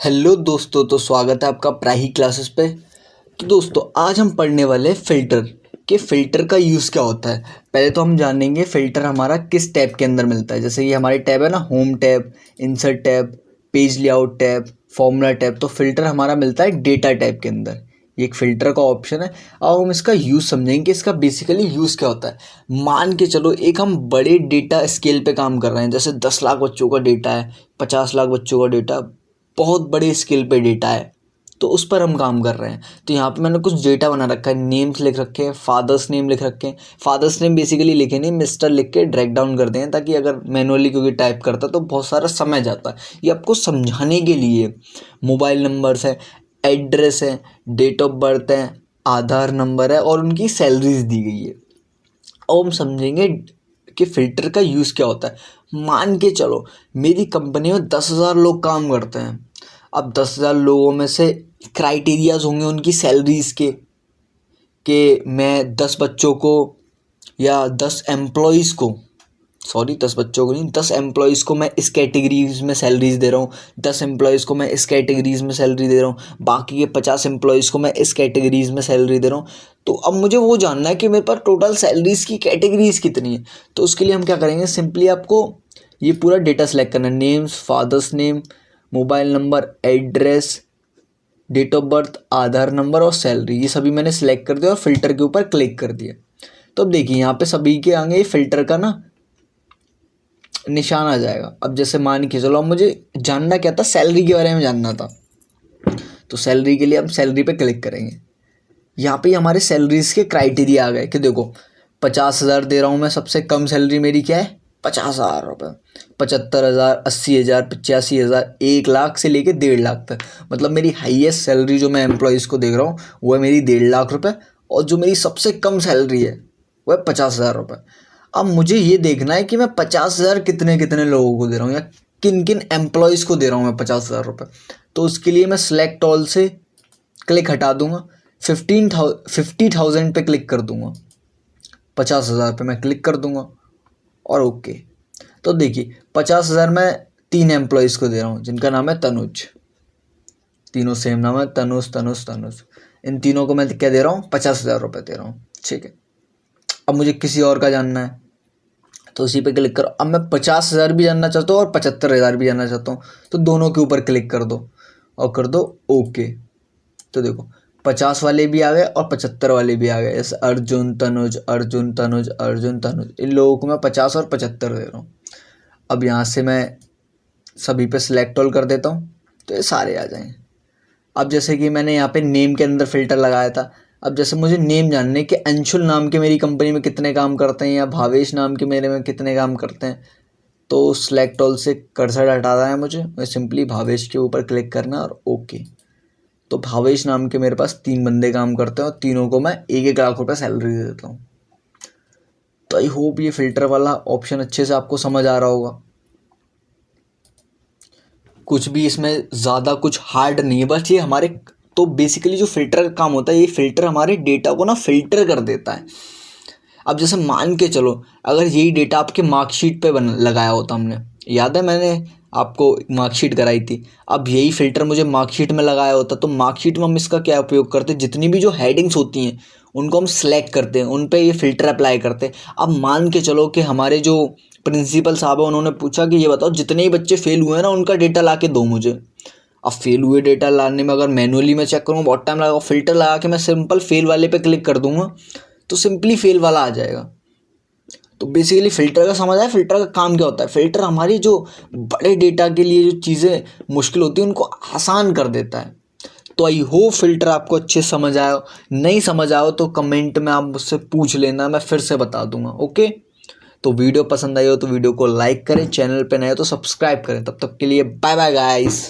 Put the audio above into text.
Hello दोस्तों, तो स्वागत है आपका प्राही क्लासेस पे। तो दोस्तों आज हम पढ़ने वाले हैं फ़िल्टर का यूज़ क्या होता है। पहले तो हम जानेंगे फ़िल्टर हमारा किस टैब के अंदर मिलता है। जैसे ये हमारे टैब है ना, home tab, insert tab, page layout tab, formula tab. तो फ़िल्टर हमारा मिलता है डेटा टैब के अंदर। ये एक फ़िल्टर का ऑप्शन है। अब हम इसका यूज़ समझेंगे कि इसका बेसिकली यूज़ क्या होता है। मान के चलो एक हम बड़े डेटा स्केल पे काम कर रहे हैं, जैसे 10 लाख बच्चों का डेटा है, 50 लाख बच्चों का डेटा, बहुत बड़े स्केल पे डेटा है, तो उस पर हम काम कर रहे हैं। तो यहाँ पे मैंने कुछ डेटा बना रखा है, नेम्स लिख रखे हैं, फादर्स नेम लिख रखे हैं। फादर्स नेम बेसिकली लिखे नहीं, मिस्टर लिख के ड्रैग डाउन कर दें, ताकि अगर मैनुअली क्योंकि टाइप करता तो बहुत सारा समय जाता है। ये आपको समझाने के लिए मोबाइल नंबर्स है, एड्रेस है, डेट ऑफ बर्थ है, आधार नंबर है और उनकी सैलरीज दी गई है। अब हम समझेंगे कि फ़िल्टर का यूज़ क्या होता है। मान के चलो मेरी कंपनी में 10,000 लोग काम करते हैं। अब 10,000 लोगों में से क्राइटेरियाज होंगे उनकी सैलरीज़ के, कि मैं 10 बच्चों को या 10 एम्प्लॉयज़ को, सॉरी 10 बच्चों को नहीं, 10 एम्प्लॉयज़ को मैं इस कैटेगरीज में सैलरीज दे रहा हूँ, 10 एम्प्लॉयज़ को मैं इस कैटेगरीज में सैलरी दे रहा हूँ, बाकी के 50 एम्प्लॉयज़ को मैं इस कैटेगरीज में सैलरी दे रहा हूँ। तो अब मुझे वो जानना है कि मेरे पास टोटल सैलरीज की कैटेगरीज कितनी है। तो उसके लिए हम क्या करेंगे, सिंपली आपको ये पूरा डेटा सेलेक्ट करना है। Names, father's name, mobile number, address, date of birth, Aadhaar number और सैलरी, ये सभी मैंने सेलेक्ट कर दिया और फिल्टर के ऊपर क्लिक कर दिया। तो अब देखिए यहाँ पे सभी के आगे ये फिल्टर का ना निशान आ जाएगा। अब जैसे मान के चलो अब मुझे जानना क्या था, सैलरी के बारे में जानना था। तो सैलरी के लिए हम सैलरी पे क्लिक करेंगे। यहाँ पे हमारे सैलरीज के क्राइटेरिया आ गए कि देखो 50,000 दे रहा हूँ मैं, सबसे कम सैलरी मेरी क्या है, 50,000 रुपये। 75,000, 80,000, 85,000, 1 लाख से लेके 1.5 लाख तक, मतलब मेरी हाईएस्ट सैलरी जो मैं एम्प्लॉयज़ को देख रहा हूँ वो है मेरी 1.5 लाख रुपये। और जो मेरी सबसे कम सैलरी है वो है 50,000 रुपये। अब मुझे ये देखना है कि मैं 50,000 कितने कितने लोगों को दे रहा हूँ, या किन किन एम्प्लॉयज़ को दे रहा हूँ मैं 50,000 रुपये। तो उसके लिए मैं सिलेक्ट ऑल से क्लिक हटा दूंगा, 50,000 पे क्लिक कर दूंगा, 50,000 पे मैं क्लिक कर दूंगा और ओके। तो देखिए 50,000 मैं 3 एम्प्लॉयज़ को दे रहा हूँ जिनका नाम है तनुज, तीनों सेम नाम है, तनुज तनुज तनुज। इन तीनों को मैं क्या दे रहा हूँ, 50,000 रुपये दे रहा हूँ, ठीक है। अब मुझे किसी और का जानना है तो उसी पे क्लिक करो। अब मैं 50,000 भी जानना चाहता हूँ और 75,000 भी जानना चाहता हूँ, तो दोनों के ऊपर क्लिक कर दो और कर दो ओके। तो देखो 50 वाले भी आ गए और 75 वाले भी आ गए। जैसे अर्जुन तनुज, अर्जुन तनुज, अर्जुन तनुज, इन लोगों को मैं 50 और 75 दे रहा हूँ। अब यहाँ से मैं सभी पे सिलेक्ट ऑल कर देता हूँ तो ये सारे आ जाएंगे। अब जैसे कि मैंने यहाँ पे नेम के अंदर फ़िल्टर लगाया था। अब जैसे मुझे नेम जानने कि अंशुल नाम के मेरी कंपनी में कितने काम करते हैं या भावेश नाम के मेरे में कितने काम करते हैं, तो सिलेक्ट ऑल से कर्सर हटाना है मुझे सिंपली भावेश के ऊपर क्लिक करना और ओके। तो भावेश नाम के मेरे पास 3 बंदे काम करते हैं और तीनों को मैं 1-1 लाख रुपये सैलरी दे देता हूँ। तो आई होप ये फ़िल्टर वाला ऑप्शन अच्छे से आपको समझ आ रहा होगा। कुछ भी इसमें ज़्यादा कुछ हार्ड नहीं है, बस ये हमारे, तो बेसिकली जो फ़िल्टर का काम होता है, ये फ़िल्टर हमारे डेटा को ना फ़िल्टर कर देता है। अब जैसे मान के चलो अगर यही डेटा आपके मार्कशीट पे लगाया होता, हमने, याद है मैंने आपको मार्कशीट कराई थी, अब यही फ़िल्टर मुझे मार्कशीट में लगाया होता, तो मार्कशीट में हम इसका क्या उपयोग करते हैं, जितनी भी जो हेडिंग्स होती हैं उनको हम सेलेक्ट करते हैं, उन पे ये फ़िल्टर अप्लाई करते हैं। अब मान के चलो कि हमारे जो प्रिंसिपल साहब है उन्होंने पूछा कि ये बताओ जितने ही बच्चे फेल हुए हैं ना उनका डेटा ला के दो मुझे। अब फेल हुए डेटा लाने में अगर मैनुअली मैं चेक करूँगा बहुत टाइम लगेगा। फ़िल्टर लगा के मैं सिंपल फेल वाले पे क्लिक कर दूंगा तो सिंपली फेल वाला आ जाएगा। तो बेसिकली फ़िल्टर का समझ आया, फ़िल्टर का काम क्या होता है। फ़िल्टर हमारी जो बड़े डेटा के लिए जो चीज़ें मुश्किल होती हैं उनको आसान कर देता है। तो आई होप फ़िल्टर आपको अच्छे समझ आया। नहीं समझ आया तो कमेंट में आप मुझसे पूछ लेना, मैं फिर से बता दूंगा, ओके। तो वीडियो पसंद आई हो तो वीडियो को लाइक करें, चैनल पे नए हो तो सब्सक्राइब करें। तब तक के लिए बाय बाय गाइस।